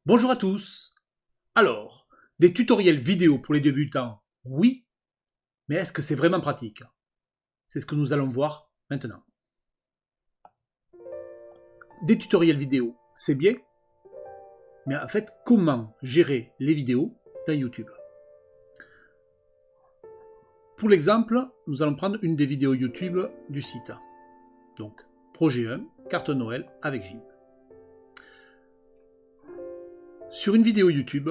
Bonjour à tous. Alors, des tutoriels vidéo pour les débutants, oui, mais est-ce que c'est vraiment pratique? C'est ce que nous allons voir maintenant. Des tutoriels vidéo, c'est bien, mais en fait, comment gérer les vidéos dans YouTube? Pour l'exemple, nous allons prendre une des vidéos YouTube du site. Donc, projet 1, carte Noël avec Jim. Sur une vidéo YouTube,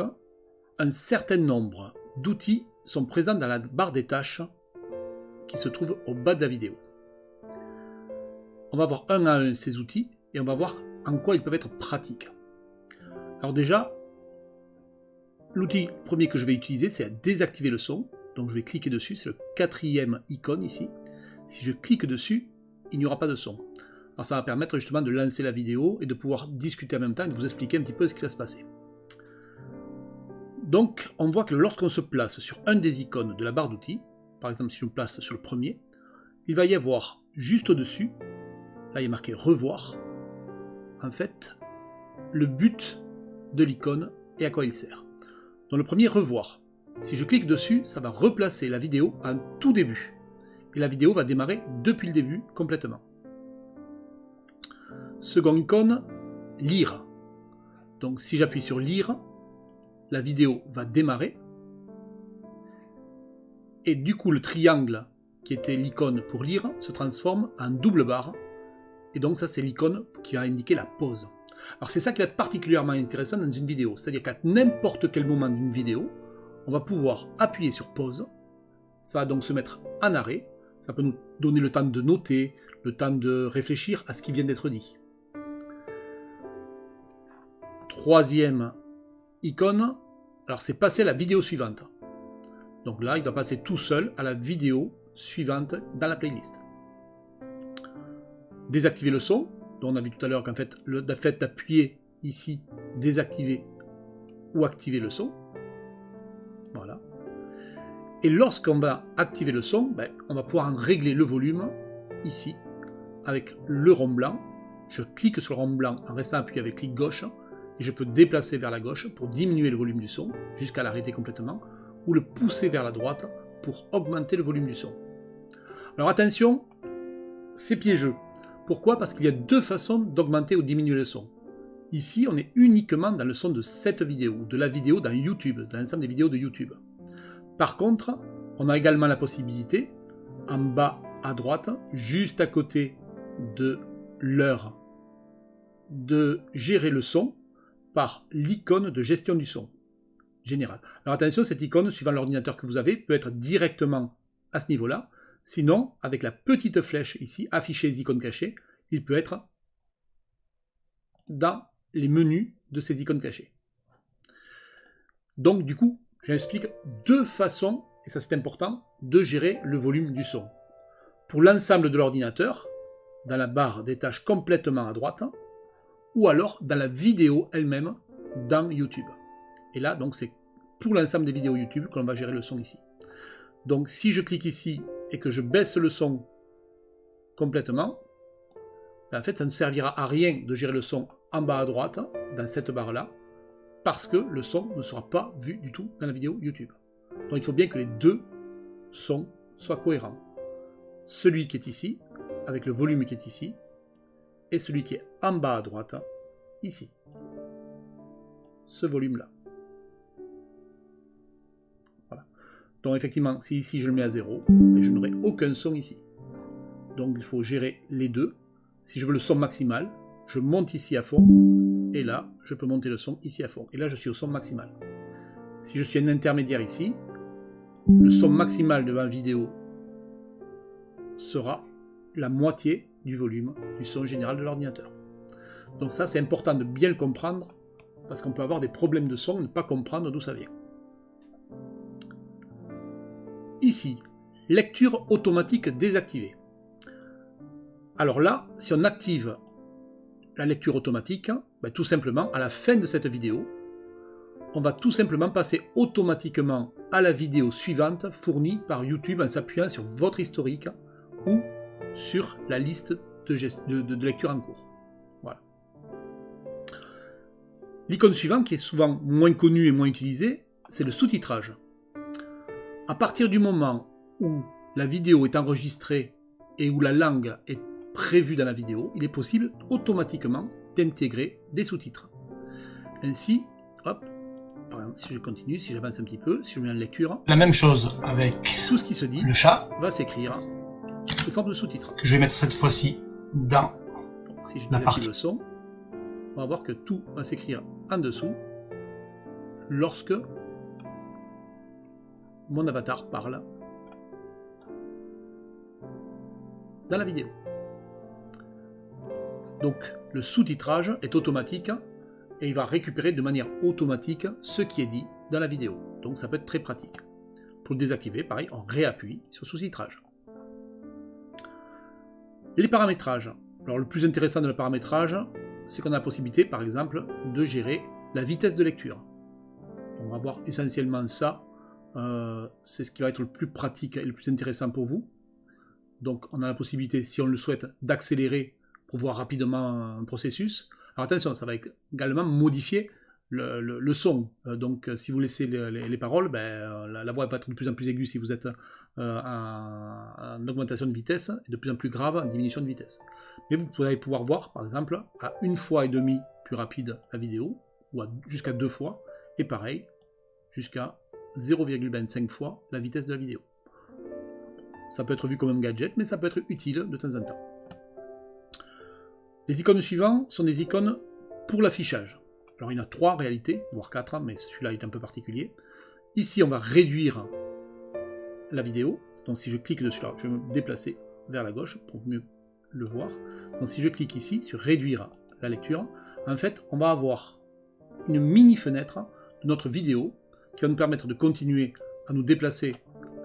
un certain nombre d'outils sont présents dans la barre des tâches qui se trouve au bas de la vidéo. On va voir un à un ces outils et on va voir en quoi ils peuvent être pratiques. Alors déjà, l'outil premier que je vais utiliser, c'est à désactiver le son. Donc je vais cliquer dessus, c'est le quatrième icône ici. Si je clique dessus, il n'y aura pas de son. Alors ça va permettre justement de lancer la vidéo et de pouvoir discuter en même temps et de vous expliquer un petit peu ce qui va se passer. Donc on voit que lorsqu'on se place sur un des icônes de la barre d'outils, par exemple si je me place sur le premier, il va y avoir juste au-dessus, là il est marqué revoir, en fait, le but de l'icône et à quoi il sert. Dans le premier, revoir. Si je clique dessus, ça va replacer la vidéo en tout début. Et la vidéo va démarrer depuis le début complètement. Second icône, lire. Donc si j'appuie sur lire, la vidéo va démarrer. Et du coup, le triangle qui était l'icône pour lire se transforme en double barre. Et donc ça, c'est l'icône qui va indiquer la pause. Alors c'est ça qui va être particulièrement intéressant dans une vidéo. C'est-à-dire qu'à n'importe quel moment d'une vidéo, on va pouvoir appuyer sur pause. Ça va donc se mettre en arrêt. Ça peut nous donner le temps de noter, le temps de réfléchir à ce qui vient d'être dit. Troisième icône, alors c'est passer à la vidéo suivante. Donc là, il va passer tout seul à la vidéo suivante dans la playlist. Désactiver le son, dont on a vu tout à l'heure qu'en fait, le fait d'appuyer ici, désactiver ou activer le son. Voilà. Et lorsqu'on va activer le son, on va pouvoir en régler le volume ici, avec le rond blanc. Je clique sur le rond blanc en restant appuyé avec clic gauche, et je peux déplacer vers la gauche pour diminuer le volume du son, jusqu'à l'arrêter complètement, ou le pousser vers la droite pour augmenter le volume du son. Alors attention, c'est piégeux. Pourquoi? Parce qu'il y a deux façons d'augmenter ou diminuer le son. Ici, on est uniquement dans le son de cette vidéo, de la vidéo dans YouTube, dans l'ensemble des vidéos de YouTube. Par contre, on a également la possibilité, en bas à droite, juste à côté de l'heure, de gérer le son par l'icône de gestion du son général. Alors attention, cette icône, suivant l'ordinateur que vous avez, peut être directement à ce niveau-là. Sinon, avec la petite flèche ici, afficher les icônes cachées, il peut être dans les menus de ces icônes cachées. Donc du coup, j'explique deux façons, et ça c'est important, de gérer le volume du son. Pour l'ensemble de l'ordinateur, dans la barre des tâches complètement à droite, ou alors dans la vidéo elle-même dans YouTube. Et là, donc c'est pour l'ensemble des vidéos YouTube que l'on va gérer le son ici. Donc si je clique ici et que je baisse le son complètement, en fait ça ne servira à rien de gérer le son en bas à droite, dans cette barre-là, parce que le son ne sera pas vu du tout dans la vidéo YouTube. Donc il faut bien que les deux sons soient cohérents. Celui qui est ici, avec le volume qui est ici, et celui qui est en bas à droite, ici. Ce volume-là. Voilà. Donc effectivement, si ici je le mets à 0, je n'aurai aucun son ici. Donc il faut gérer les deux. Si je veux le son maximal, je monte ici à fond, et là, je peux monter le son ici à fond. Et là, je suis au son maximal. Si je suis un intermédiaire ici, le son maximal de ma vidéo sera la moitié du volume du son général de l'ordinateur. Donc ça, c'est important de bien le comprendre, parce qu'on peut avoir des problèmes de son et ne pas comprendre d'où ça vient. Ici, lecture automatique désactivée. Alors là, si on active la lecture automatique, tout simplement, à la fin de cette vidéo, on va tout simplement passer automatiquement à la vidéo suivante fournie par YouTube en s'appuyant sur votre historique ou sur la liste de lecture en cours. Voilà. L'icône suivante, qui est souvent moins connue et moins utilisée, c'est le sous-titrage. À partir du moment où la vidéo est enregistrée et où la langue est prévue dans la vidéo, il est possible automatiquement d'intégrer des sous-titres. Ainsi, hop, par exemple, si je continue, si j'avance un petit peu, si je mets en lecture, la même chose avec tout ce qui se dit le chat va s'écrire sous forme de sous-titres. que je vais mettre cette fois-ci dans Donc, si je la désactive partie le son, on va voir que tout va s'écrire en dessous lorsque mon avatar parle dans la vidéo. Donc le sous-titrage est automatique et il va récupérer de manière automatique ce qui est dit dans la vidéo. Donc ça peut être très pratique. Pour le désactiver, pareil, on réappuie sur sous-titrage. Les paramétrages. Alors le plus intéressant dans le paramétrage, c'est qu'on a la possibilité, par exemple, de gérer la vitesse de lecture. On va voir essentiellement ça. C'est ce qui va être le plus pratique et le plus intéressant pour vous. Donc on a la possibilité, si on le souhaite, d'accélérer pour voir rapidement un processus. Alors attention, ça va également modifier le son. Donc si vous laissez les paroles, la voix va être de plus en plus aiguë si vous êtes en augmentation de vitesse et de plus en plus grave en diminution de vitesse. Mais vous allez pouvoir voir, par exemple, à 1,5 fois plus rapide la vidéo, ou jusqu'à 2 fois, et pareil, jusqu'à 0,25 fois la vitesse de la vidéo. Ça peut être vu comme un gadget, mais ça peut être utile de temps en temps. Les icônes suivantes sont des icônes pour l'affichage. Alors il y en a 3 en réalité, voire 4, mais celui-là est un peu particulier. Ici, on va réduire la vidéo. Donc si je clique dessus, là, je vais me déplacer vers la gauche pour mieux le voir. Donc si je clique ici sur réduire la lecture, en fait, on va avoir une mini fenêtre de notre vidéo qui va nous permettre de continuer à nous déplacer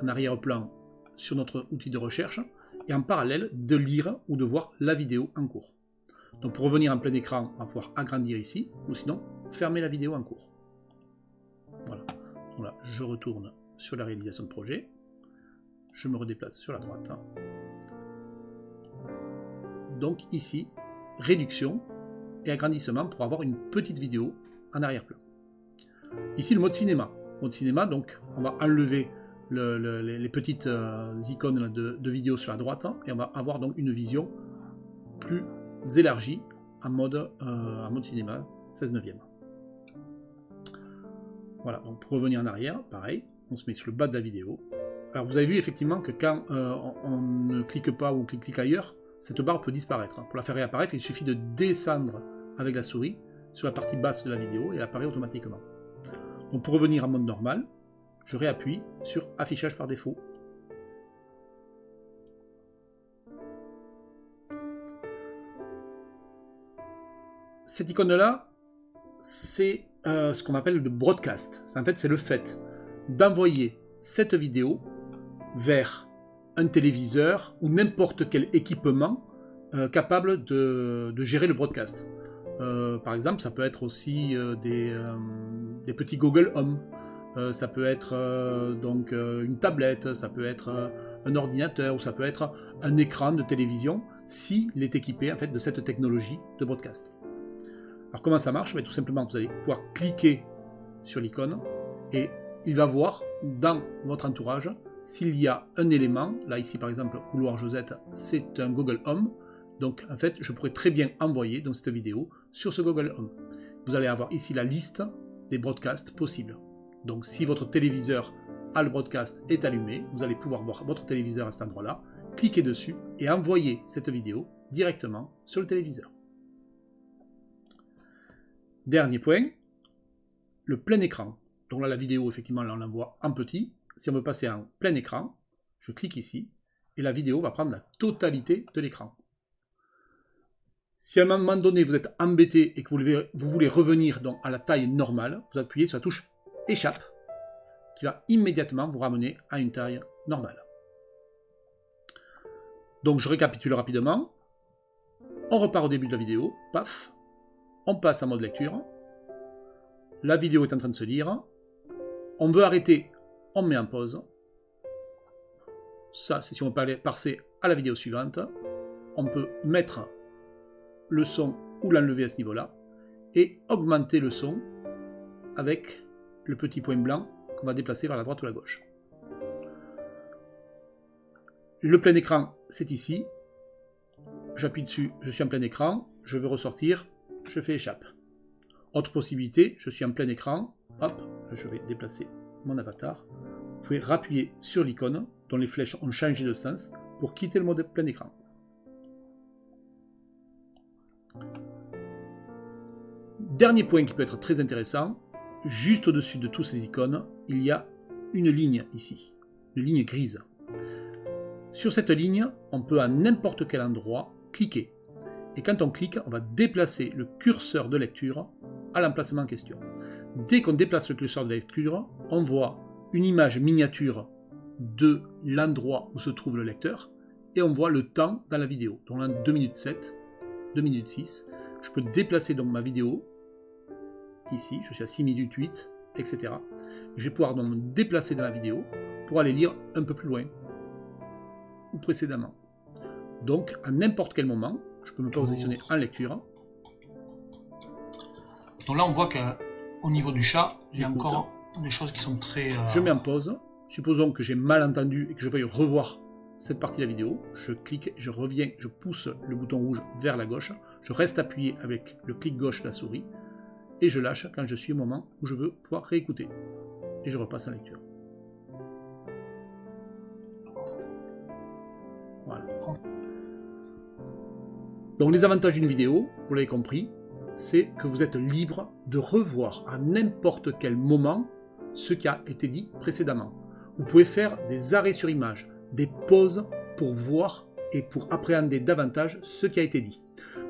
en arrière-plan sur notre outil de recherche et en parallèle de lire ou de voir la vidéo en cours. Donc pour revenir en plein écran, on va pouvoir agrandir ici, ou sinon fermer la vidéo en cours. Voilà. Donc là, je retourne sur la réalisation de projet. Je me redéplace sur la droite. Donc ici, réduction et agrandissement pour avoir une petite vidéo en arrière-plan. Ici, le mode cinéma. Mode cinéma, donc on va enlever les petites icônes de vidéo sur la droite et on va avoir donc une vision plus élargie en mode cinéma 16/9. Voilà, donc pour revenir en arrière, pareil, on se met sur le bas de la vidéo. Alors vous avez vu effectivement que quand on ne clique pas ou on clique ailleurs, cette barre peut disparaître. Pour la faire réapparaître, il suffit de descendre avec la souris sur la partie basse de la vidéo et elle apparaît automatiquement. Donc pour revenir en mode normal, je réappuie sur affichage par défaut. Cette icône-là, c'est ce qu'on appelle le broadcast. En fait, c'est le fait d'envoyer cette vidéo vers un téléviseur ou n'importe quel équipement capable de gérer le broadcast. Par exemple, ça peut être aussi des petits Google Home, ça peut être donc une tablette, ça peut être un ordinateur ou ça peut être un écran de télévision s'il est équipé en fait de cette technologie de broadcast. Alors comment ça marche? Tout simplement, vous allez pouvoir cliquer sur l'icône et il va voir dans votre entourage s'il y a un élément. Là ici par exemple, couloir Josette, c'est un Google Home. Donc en fait, je pourrais très bien envoyer dans cette vidéo sur ce Google Home. Vous allez avoir ici la liste des broadcasts possibles. Donc si votre téléviseur a le broadcast est allumé, vous allez pouvoir voir votre téléviseur à cet endroit-là, cliquer dessus et envoyer cette vidéo directement sur le téléviseur. Dernier point, le plein écran. Donc là, la vidéo, effectivement, là, on la voit en petit. Si on veut passer en plein écran, je clique ici, et la vidéo va prendre la totalité de l'écran. Si à un moment donné, vous êtes embêté et que vous voulez revenir donc, à la taille normale, vous appuyez sur la touche Échappe, qui va immédiatement vous ramener à une taille normale. Donc je récapitule rapidement. On repart au début de la vidéo, paf. On passe en mode lecture. La vidéo est en train de se lire. On veut arrêter, on met en pause. Ça, c'est si on peut passer à la vidéo suivante. On peut mettre le son ou l'enlever à ce niveau-là. et augmenter le son avec le petit point blanc qu'on va déplacer vers la droite ou la gauche. Le plein écran, c'est ici. J'appuie dessus, je suis en plein écran, je veux ressortir, je fais échappe. Autre possibilité, je suis en plein écran, hop, je vais déplacer mon avatar. Vous pouvez rappuyer sur l'icône dont les flèches ont changé de sens pour quitter le mode plein écran. Dernier point qui peut être très intéressant, juste au-dessus de toutes ces icônes, il y a une ligne ici, une ligne grise. Sur cette ligne, on peut à n'importe quel endroit cliquer. Et quand on clique, on va déplacer le curseur de lecture à l'emplacement en question. Dès qu'on déplace le curseur de lecture, on voit une image miniature de l'endroit où se trouve le lecteur et on voit le temps dans la vidéo. Donc là, 2 minutes 7, 2 minutes 6. Je peux déplacer donc ma vidéo. Ici, je suis à 6 minutes 8, etc. Je vais pouvoir donc me déplacer dans la vidéo pour aller lire un peu plus loin ou précédemment. Donc, à n'importe quel moment, je peux me positionner en lecture. Donc là, on voit qu'au niveau du chat, il y a encore des choses qui sont très... Je mets en pause. Supposons que j'ai mal entendu et que je veuille revoir cette partie de la vidéo. Je clique, je reviens, je pousse le bouton rouge vers la gauche. Je reste appuyé avec le clic gauche de la souris. Et je lâche quand je suis au moment où je veux pouvoir réécouter. Et je repasse en lecture. Voilà. Donc les avantages d'une vidéo, vous l'avez compris, c'est que vous êtes libre de revoir à n'importe quel moment ce qui a été dit précédemment. Vous pouvez faire des arrêts sur image, des pauses pour voir et pour appréhender davantage ce qui a été dit.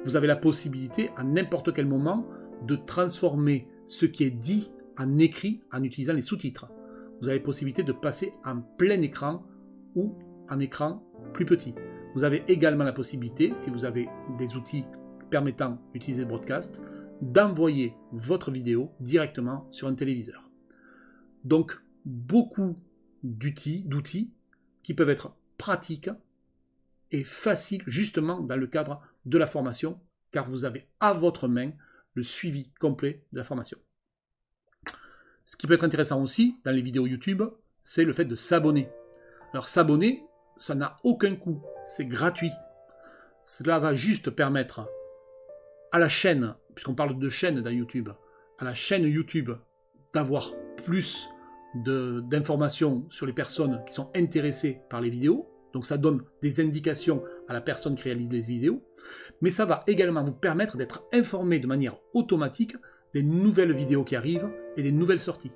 Vous avez la possibilité à n'importe quel moment de transformer ce qui est dit en écrit en utilisant les sous-titres. Vous avez la possibilité de passer en plein écran ou en écran plus petit. Vous avez également la possibilité, si vous avez des outils permettant d'utiliser le broadcast, d'envoyer votre vidéo directement sur un téléviseur. Donc, beaucoup d'outils qui peuvent être pratiques et faciles justement dans le cadre de la formation, car vous avez à votre main le suivi complet de la formation. Ce qui peut être intéressant aussi dans les vidéos YouTube, c'est le fait de s'abonner. Alors s'abonner, ça n'a aucun coût, c'est gratuit. Cela va juste permettre à la chaîne, puisqu'on parle de chaîne dans YouTube, à la chaîne YouTube d'avoir plus d'informations sur les personnes qui sont intéressées par les vidéos. Donc ça donne des indications à la personne qui réalise les vidéos. Mais ça va également vous permettre d'être informé de manière automatique des nouvelles vidéos qui arrivent et des nouvelles sorties.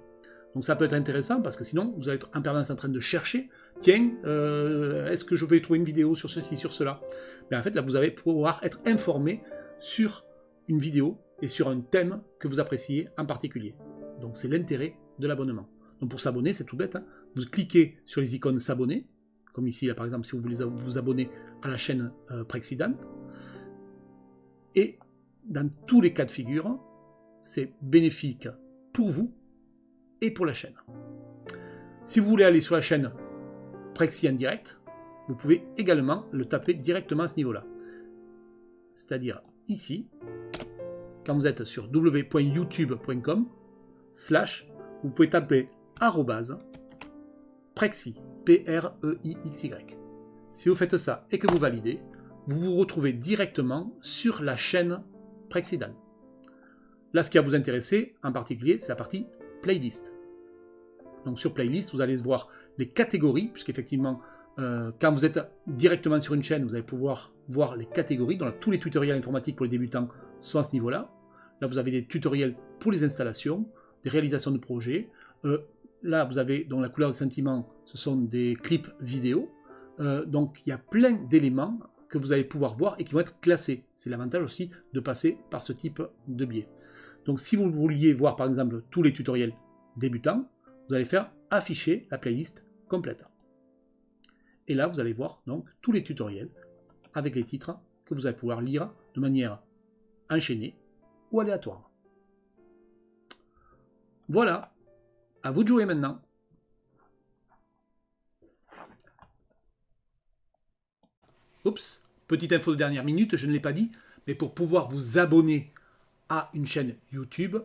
Donc ça peut être intéressant parce que sinon vous allez être en permanence en train de chercher, tiens, est-ce que je vais trouver une vidéo sur ceci, sur cela? Mais en fait là vous allez pouvoir être informé sur une vidéo et sur un thème que vous appréciez en particulier. Donc c'est l'intérêt de l'abonnement. Donc pour s'abonner, c'est tout bête, hein. Vous cliquez sur les icônes s'abonner, comme ici là par exemple si vous voulez vous abonner à la chaîne Prexidan. Et dans tous les cas de figure, c'est bénéfique pour vous et pour la chaîne. Si vous voulez aller sur la chaîne Prexi en direct, vous pouvez également le taper directement à ce niveau-là. C'est-à-dire ici, quand vous êtes sur www.youtube.com/, vous pouvez taper @Prexy, Preixy. Si vous faites ça et que vous validez, vous vous retrouvez directement sur la chaîne Prexidan. Là, ce qui va vous intéresser en particulier, c'est la partie playlist. Donc sur playlist, vous allez voir les catégories, puisqu'effectivement, quand vous êtes directement sur une chaîne, vous allez pouvoir voir les catégories. Donc tous les tutoriels informatiques pour les débutants sont à ce niveau-là. Là, vous avez des tutoriels pour les installations, des réalisations de projets. Là, vous avez donc la couleur de sentiment, ce sont des clips vidéo. Donc il y a plein d'éléments que vous allez pouvoir voir et qui vont être classés. C'est l'avantage aussi de passer par ce type de biais. Donc si vous vouliez voir par exemple tous les tutoriels débutants, vous allez faire afficher la playlist complète. Et là vous allez voir donc tous les tutoriels avec les titres que vous allez pouvoir lire de manière enchaînée ou aléatoire. Voilà, à vous de jouer maintenant. Oups, petite info de dernière minute, je ne l'ai pas dit, mais pour pouvoir vous abonner à une chaîne YouTube,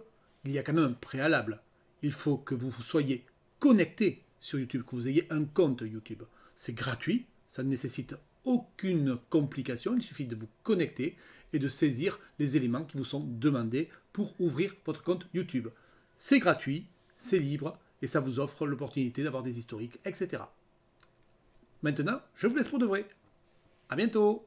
il y a quand même un préalable. Il faut que vous soyez connecté sur YouTube, que vous ayez un compte YouTube. C'est gratuit, ça ne nécessite aucune complication, il suffit de vous connecter et de saisir les éléments qui vous sont demandés pour ouvrir votre compte YouTube. C'est gratuit, c'est libre et ça vous offre l'opportunité d'avoir des historiques, etc. Maintenant, je vous laisse pour de vrai. À bientôt!